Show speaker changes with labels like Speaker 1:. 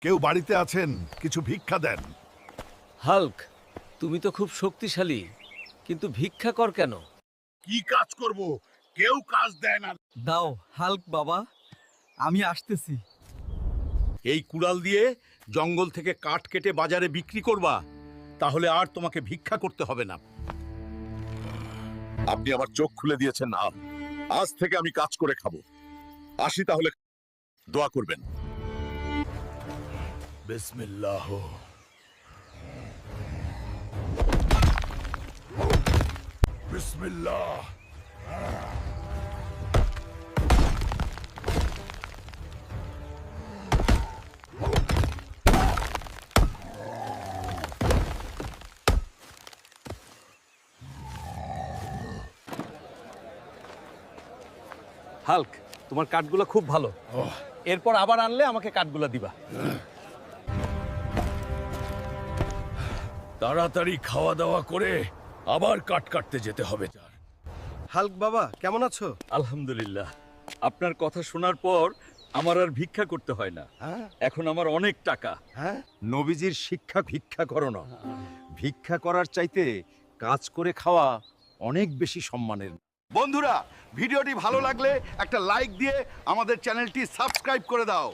Speaker 1: কেউ বাড়িতে আছেন? কিছু ভিক্ষা দেন।
Speaker 2: হাল্ক, তুমি তো খুব শক্তিশালী, কিন্তু ভিক্ষা কর কেন?
Speaker 1: কি কাজ করব? কেউ কাজ দেয় না।
Speaker 3: দাও হাল্ক বাবা, আমি আসতেছি।
Speaker 1: এই কুড়াল দিয়ে জঙ্গল থেকে কাঠ কেটে বাজারে বিক্রি করবা, তাহলে আর তোমাকে ভিক্ষা করতে হবে না। আপনি আমার চোখ খুলে দিয়েছেন না, আজ থেকে আমি কাজ করে খাবো। আসি তাহলে, দোয়া করবেন। বিসমিল্লাহ। বিসমিল্লাহ।
Speaker 2: হাল্ক, তোমার কাঠগুলো খুব ভালো। এরপর আবার আনলে আমাকে কাঠগুলো দিবা।
Speaker 1: তাড়াতাড়ি খাওয়া দাওয়া করে আবার কাট কাটতে যেতে হবে।
Speaker 3: হাল্ক বাবা কেমন আছো?
Speaker 2: আলহামদুলিল্লাহ, আপনার কথা শোনার পর আমার আর ভিক্ষা করতে হয় না। এখন আমার অনেক টাকা।
Speaker 4: নবীজির শিক্ষা ভিক্ষা করো না, ভিক্ষা করার চাইতে কাজ করে খাওয়া অনেক বেশি সম্মানের।
Speaker 1: বন্ধুরা, ভিডিওটি ভালো লাগলে একটা লাইক দিয়ে আমাদের চ্যানেলটি সাবস্ক্রাইব করে দাও।